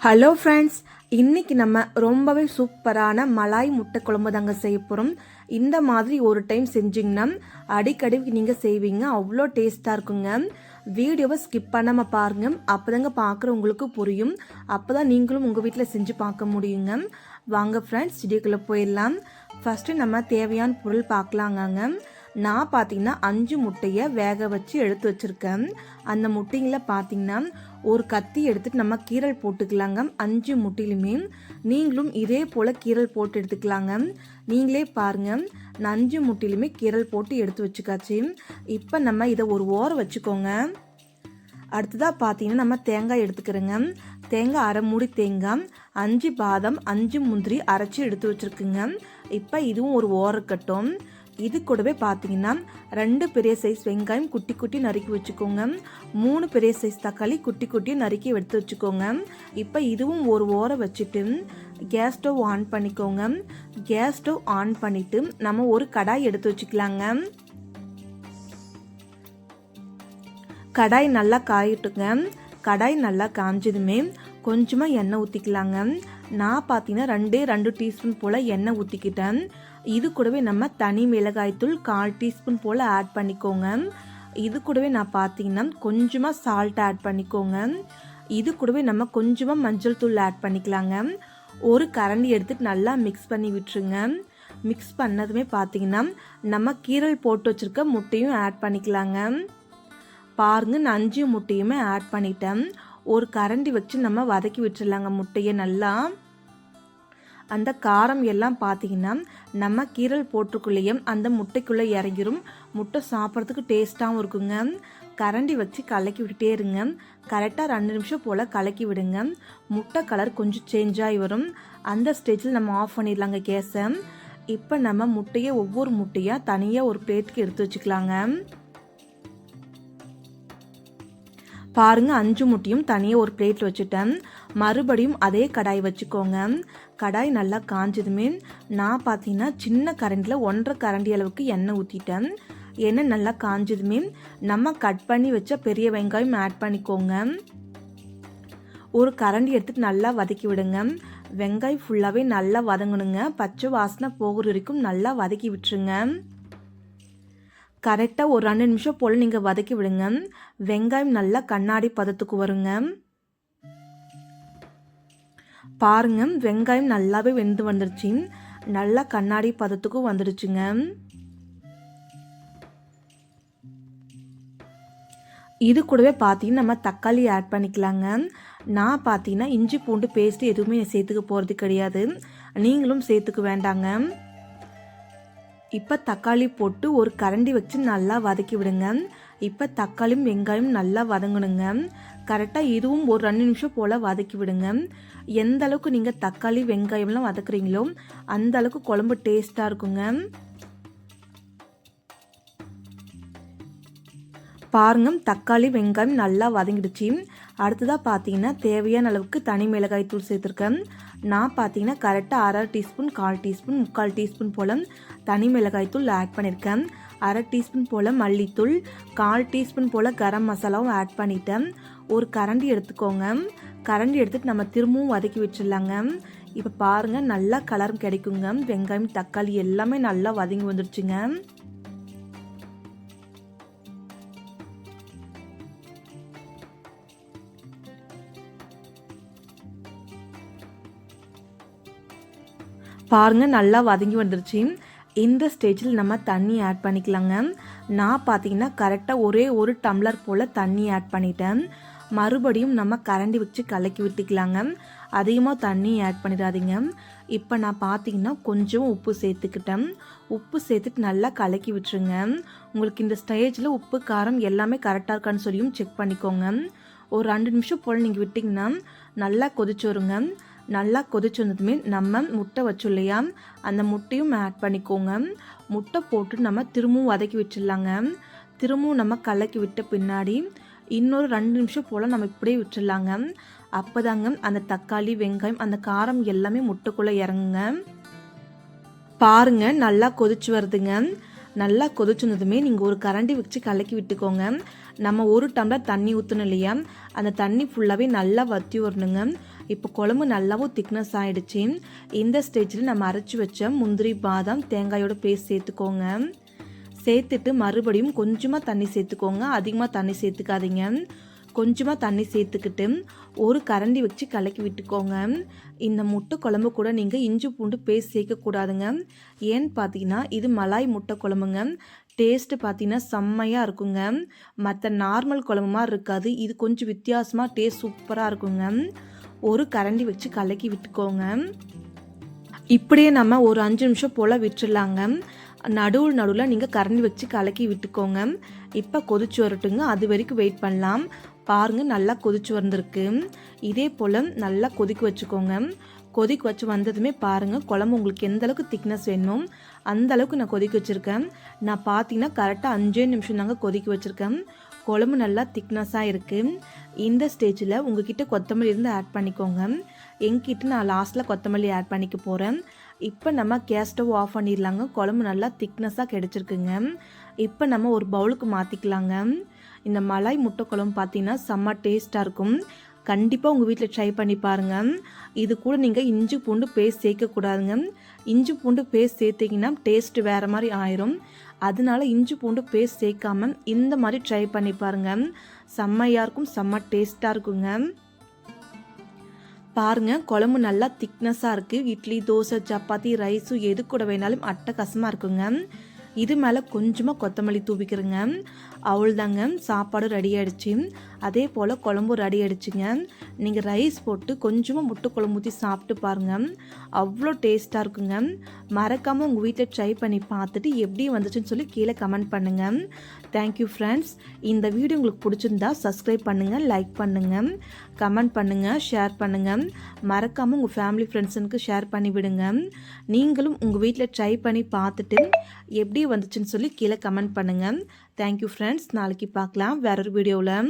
Hello friends, இன்னைக்கு நம்ம ரொம்பவே சூப்பரான மலாய் முட்டை குழம்பு தாங்க செய்ய போகிறோம். இந்த மாதிரி ஒரு டைம் செஞ்சிங்கன்னா அடிக்கடி நீங்கள் செய்வீங்க, அவ்வளோ டேஸ்ட்டாக இருக்குங்க. வீடியோவை ஸ்கிப் பண்ணாமல் பாருங்கள், அப்போ தாங்க பார்க்குறவங்களுக்கு புரியும். அப்போ தான் நீங்களும் உங்கள் வீட்டில் செஞ்சு பார்க்க முடியுங்க. வாங்க ஃப்ரெண்ட்ஸ், வீடியோக்குள்ளே போயிடலாம். ஃபஸ்ட்டு நம்ம தேவையான பொருள் பார்க்கலாங்க. நான் பார்த்தீங்கன்னா 5 முட்டையை வேக வச்சு எடுத்து வச்சுருக்கேன். அந்த முட்டைங்களை பார்த்தீங்கன்னா ஒரு கத்தி எடுத்துட்டு நம்ம கீரல் போட்டுக்கலாங்க. 5 முட்டையிலுமே நீங்களும் இதே போல் கீரல் போட்டு எடுத்துக்கலாங்க. நீங்களே பாருங்கள், நான் 5 முட்டையிலுமே கீரல் போட்டு எடுத்து வச்சுக்காச்சு. இப்போ நம்ம இதை ஒரு ஓரம் வச்சுக்கோங்க. அடுத்ததாக பார்த்தீங்கன்னா நம்ம தேங்காய் எடுத்துக்கிறோங்க. தேங்காய் அரை மூடி தேங்காய், 5 பாதாம் 5 முந்திரி அரைச்சி எடுத்து வச்சுருக்குங்க. இப்போ இதுவும் ஒரு ஓரக்கட்டும். இது கூடவே பார்த்தீங்கன்னா 2 பெரிய சைஸ் வெங்காயம் குட்டி குட்டி நறுக்கி வச்சுக்கோங்க. 3 பெரிய சைஸ் தக்காளி குட்டி குட்டி நறுக்கி எடுத்து வச்சுக்கோங்க. இப்போ இதுவும் ஒரு ஓரம் வச்சுட்டு கேஸ் ஸ்டவ் ஆன் பண்ணிக்கோங்க. கேஸ் ஸ்டவ் ஆன் பண்ணிவிட்டு நம்ம ஒரு கடாய் எடுத்து வச்சுக்கலாங்க. கடாய் நல்லா காயிட்டுங்க. கடாய் நல்லா காஞ்சதுமே கொஞ்சமாக எண்ணெய் ஊற்றிக்கலாங்க. நான் பார்த்தீங்கன்னா 2 டீஸ்பூன் போல் எண்ணெய் ஊற்றிக்கிட்டேன். இது கூடவே நம்ம தனி மிளகாய்த்தூள் 1/4 டீஸ்பூன் போல் ஆட் பண்ணிக்கோங்க. இது கூடவே நான் பார்த்தீங்கன்னா கொஞ்சமாக சால்ட் ஆட் பண்ணிக்கோங்க. இது கூடவே நம்ம கொஞ்சமாக மஞ்சள் தூள் ஆட் பண்ணிக்கலாங்க. ஒரு கரண்டி எடுத்துட்டு நல்லா மிக்ஸ் பண்ணி விட்டுருங்க. மிக்ஸ் பண்ணதுமே பார்த்தீங்கன்னா நம்ம கீரல் போட்டு வச்சுருக்க முட்டையும் ஆட் பண்ணிக்கலாங்க. பாருங்க, நான் 5 முட்டையுமே ஆட் பண்ணிட்டேன். ஒரு கரண்டி வச்சு நம்ம வதக்கி விட்டுருலாங்க முட்டையை நல்லா. அந்த காரம் எல்லாம் பார்த்தீங்கன்னா நம்ம கீரல் போட்டுக்குள்ளேயே அந்த முட்டைக்குள்ளே இறங்கிரும். முட்டை சாப்பிட்றதுக்கு டேஸ்ட்டாகவும் இருக்குங்க. கரண்டி வச்சு கலக்கி விட்டுட்டே இருங்க. கரெக்டாக 2 நிமிஷம் போல் கலக்கி விடுங்க. முட்டை கலர் கொஞ்சம் சேஞ்ச் ஆகி வரும். அந்த ஸ்டேஜில் நம்ம ஆஃப் பண்ணிடலாங்க கேஸை. இப்போ நம்ம முட்டையை ஒவ்வொரு முட்டையாக தனியாக ஒரு பிளேட்டுக்கு எடுத்து வச்சுக்கலாங்க. பாருங்க, 5 முட்டையும் தனியாக ஒரு பிளேட்டில் வச்சுட்டேன். மறுபடியும் அதே கடாய் வச்சுக்கோங்க. கடாய் நல்லா காஞ்சதுமே நான் பார்த்தீங்கன்னா சின்ன கரண்டியில் 1.5 கரண்டி அளவுக்கு எண்ணெய் ஊற்றிட்டேன். எண்ணெய் நல்லா காஞ்சதுமே நம்ம கட் பண்ணி வச்ச பெரிய வெங்காயம் ஆட் பண்ணிக்கோங்க. ஒரு கரண்டி எடுத்துட்டு நல்லா வதக்கி விடுங்க. வெங்காயம் ஃபுல்லாகவே நல்லா வதங்கணுங்க. பச்சை வாசனை போகிற வரைக்கும் நல்லா வதக்கி விட்டுருங்க. கரெக்டாக ஒரு 2 நிமிஷம் போல் நீங்கள் வதக்கி விடுங்க. வெங்காயம் நல்லா கண்ணாடி பதத்துக்கு வருங்க. பாருங்க, வெங்காயம் நல்லாவே வெந்து வந்துருச்சு. நல்லா கண்ணாடி பதத்துக்கும் வந்துடுச்சுங்க. இது கூடவே பார்த்தீங்கன்னா நம்ம தக்காளி ஆட் பண்ணிக்கலாங்க. நான் பார்த்தீங்கன்னா இஞ்சி பூண்டு பேஸ்ட்டு எதுவுமே சேர்த்துக்க போகிறது கிடையாது. நீங்களும் சேர்த்துக்க வேண்டாங்க. இப்போ தக்காளி போட்டு ஒரு கரண்டி வச்சு நல்லா வதக்கி விடுங்க. இப்போ தக்காளியும் வெங்காயம் நல்லா வதங்கணுங்க. கரெக்டாக இதுவும் ஒரு 2 நிமிஷம் போல் வதக்கி விடுங்க. எந்த அளவுக்கு நீங்கள் தக்காளி வெங்காயம்லாம் வதக்குறீங்களோ அந்த அளவுக்கு குழம்பு டேஸ்ட்டாக இருக்குங்க. பாருங்க, தக்காளி வெங்காயம் நல்லா வதங்கிடுச்சு. அடுத்ததாக பார்த்தீங்கன்னா தேவையான அளவுக்கு தனி மிளகாய் தூள் சேர்த்துருக்கேன். நான் பார்த்தீங்கன்னா கரெக்டாக 1/2 டீஸ்பூன் 1/4 டீஸ்பூன் 3/4 டீஸ்பூன் போல் தனி மிளகாய் தூள் ஆட் பண்ணியிருக்கேன். 1/2 டீஸ்பூன் போல் மல்லித்தூள், 1/4 டீஸ்பூன் போல் கரம் மசாலாவும் ஆட் பண்ணிட்டேன். ஒரு கரண்டி எடுத்துக்கோங்க. கரண்டி எடுத்துகிட்டு நம்ம திரும்பவும் வதக்கி வச்சிடலாங்க. இப்போ பாருங்கள், நல்லா கலரும் கிடைக்குங்க. வெங்காயம் தக்காளி எல்லாமே நல்லா வதங்கி வந்துடுச்சுங்க. பாருங்க, நல்லா வதங்கி வந்துருச்சு. இந்த ஸ்டேஜில் நம்ம தண்ணி ஆட் பண்ணிக்கலாங்க. நான் பார்த்தீங்கன்னா கரெக்டாக ஒரே ஒரு டம்ளர் போல் தண்ணி ஆட் பண்ணிட்டேன். மறுபடியும் நம்ம கரண்டி வச்சு கலக்கி விட்டுக்கலாங்க. அதிகமாக தண்ணி ஆட் பண்ணிடாதீங்க. இப்போ நான் பார்த்தீங்கன்னா கொஞ்சம் உப்பு சேர்த்துக்கிட்டேன். உப்பு சேர்த்துட்டு நல்லா கலக்கி விட்டுருங்க. உங்களுக்கு இந்த ஸ்டேஜில் உப்பு காரம் எல்லாமே கரெக்டாக இருக்கான்னு சொல்லியும் செக் பண்ணிக்கோங்க. ஒரு 2 நிமிஷம் போல் நீங்கள் விட்டிங்கன்னா நல்லா கொதிச்சு வருங்க. நல்லா கொதிச்சு வந்ததுமே நம்ம முட்டை வச்சோம் இல்லையா, அந்த முட்டையும் ஆட் பண்ணிக்கோங்க. முட்டை போட்டு நம்ம திரும்பவும் வதக்கி வச்சிடலாங்க. திரும்பவும் நம்ம கலக்கி விட்ட பின்னாடி இன்னொரு 2 நிமிஷம் போல் நம்ம இப்படியே விட்டுடலாங்க. அப்போ தாங்க அந்த தக்காளி வெங்காயம் அந்த காரம் எல்லாமே முட்டைக்குள்ளே இறங்குங்க. பாருங்க, நல்லா கொதிச்சு வருதுங்க. நல்லா கொதிச்சுனதுமே நீங்கள் ஒரு கரண்டி வச்சு கலக்கி விட்டுக்கோங்க. நம்ம ஒரு டம்ளர் தண்ணி ஊற்றணும் இல்லையா, அந்த தண்ணி ஃபுல்லாகவே நல்லா வற்றி வரணுங்க. இப்போ குழம்பு நல்லாவும் திக்னஸ் ஆகிடுச்சு. இந்த ஸ்டேஜில் நம்ம அரைச்சி வச்ச முந்திரி, பாதாம், தேங்காயோட பேஸ்ட் சேர்த்துக்கோங்க. சேர்த்துட்டு மறுபடியும் கொஞ்சமாக தண்ணி சேர்த்துக்கோங்க. அதிகமாக தண்ணி சேர்த்துக்காதீங்க. கொஞ்சமாக தண்ணி சேர்த்துக்கிட்டு ஒரு கரண்டி வச்சு கலக்கி விட்டுக்கோங்க. இந்த முட்டை குழம்பு கூட நீங்கள் இஞ்சி பூண்டு பேஸ்ட் சேர்க்கக்கூடாதுங்க. ஏன்னு பார்த்தீங்கன்னா இது மலாய் முட்டை குழம்புங்க. டேஸ்ட்டு பார்த்தீங்கன்னா செம்மையாக இருக்குங்க. மற்ற நார்மல் குழம்பு மாதிரி இருக்காது. இது கொஞ்சம் வித்தியாசமாக டேஸ்ட் சூப்பராக இருக்குங்க. ஒரு கரண்டி வச்சு கலக்கி விட்டுக்கோங்க. இப்படியே நம்ம ஒரு 5 நிமிஷம் போல் விட்டுடலாங்க. நடுவில் நீங்கள் கரண்டி வச்சு கலக்கி விட்டுக்கோங்க. இப்போ கொதிச்சு வரட்டுங்க, அது வரைக்கும் வெயிட் பண்ணலாம். பாருங்கள் நல்லா கொதிச்சு வந்திருக்கு. இதே போல் நல்லா கொதிக்க வச்சுக்கோங்க. கொதிக்க வச்சு வந்ததுமே பாருங்கள் குழம்பு உங்களுக்கு எந்த அளவுக்கு திக்னஸ் வேணும் அந்த அளவுக்கு நான் கொதிக்க வச்சுருக்கேன். நான் பார்த்தீங்கன்னா கரெக்டாக 5 நிமிஷம் தாங்க கொதிக்க வச்சுருக்கேன். குழம்பு நல்லா திக்னஸாக இருக்குது. இந்த ஸ்டேஜில் உங்ககிட்ட கொத்தமல்லி இருந்து ஆட் பண்ணிக்கோங்க. எங்கிட்ட நான் லாஸ்ட்டில் கொத்தமல்லி ஆட் பண்ணிக்க போகிறேன். இப்போ நம்ம கேஸ் ஸ்டவ் ஆஃப் பண்ணிடலாங்க. குழம்பு நல்லா திக்னஸாக கிடச்சிருக்குங்க. இப்போ நம்ம ஒரு பவுலுக்கு மாற்றிக்கலாங்க. இந்த மலாய் முட்டை குழம்பு பார்த்தீங்கன்னா செம்ம டேஸ்ட்டாக இருக்கும். கண்டிப்பாக உங்கள் வீட்டில் ட்ரை பண்ணி பாருங்கள். இது கூட நீங்கள் இஞ்சி பூண்டு பேஸ்ட் சேர்க்கக்கூடாதுங்க. இஞ்சி பூண்டு பேஸ்ட் சேர்த்திங்கன்னா டேஸ்ட்டு வேறு மாதிரி ஆயிரும். அதனால இஞ்சி பூண்டு பேஸ்ட் சேர்க்காம இந்த மாதிரி ட்ரை பண்ணி பாருங்கள். செம்மையாக இருக்கும், செம்ம டேஸ்ட்டாக இருக்குங்க. பாருங்கள் குழம்பு நல்லா திக்னஸாக இருக்குது. இட்லி, தோசை, சப்பாத்தி, ரைஸும் எது கூட வேணாலும் அட்டகாசமாக இருக்குங்க. இது மேலே கொஞ்சமாக கொத்தமல்லி தூவிக்கிறேங்க. அவ்வளோதாங்க, சாப்பாடு ரெடி ஆகிடுச்சு. அதே போல் குழம்பு ரெடி ஆகிடுச்சுங்க. நீங்கள் ரைஸ் போட்டு கொஞ்சமாக முட்டை குழம்பு ஊற்றி சாப்பிட்டு பாருங்கள், அவ்வளோ டேஸ்ட்டாக இருக்குங்க. மறக்காமல் உங்கள் வீட்டில் ட்ரை பண்ணி பார்த்துட்டு எப்படி வந்துச்சுன்னு சொல்லி கீழே கமெண்ட் பண்ணுங்கள். Thank you friends. இந்த வீடியோ உங்களுக்கு பிடிச்சிருந்தா சப்ஸ்கிரைப் பண்ணுங்கள், லைக் பண்ணுங்கள், கமெண்ட் பண்ணுங்கள், ஷேர் பண்ணுங்கள். மறக்காமல் உங்கள் ஃபேமிலி ஃப்ரெண்ட்ஸுக்கு ஷேர் பண்ணி விடுங்க. நீங்களும் உங்கள் வீட்டில் ட்ரை பண்ணி பார்த்துட்டு எப்படி வந்துச்சுன்னு சொல்லி கீழே கமெண்ட் பண்ணுங்கள். Thank you friends. நாளைக்கு பார்க்கலாம் வேற ஒரு வீடியோவில்.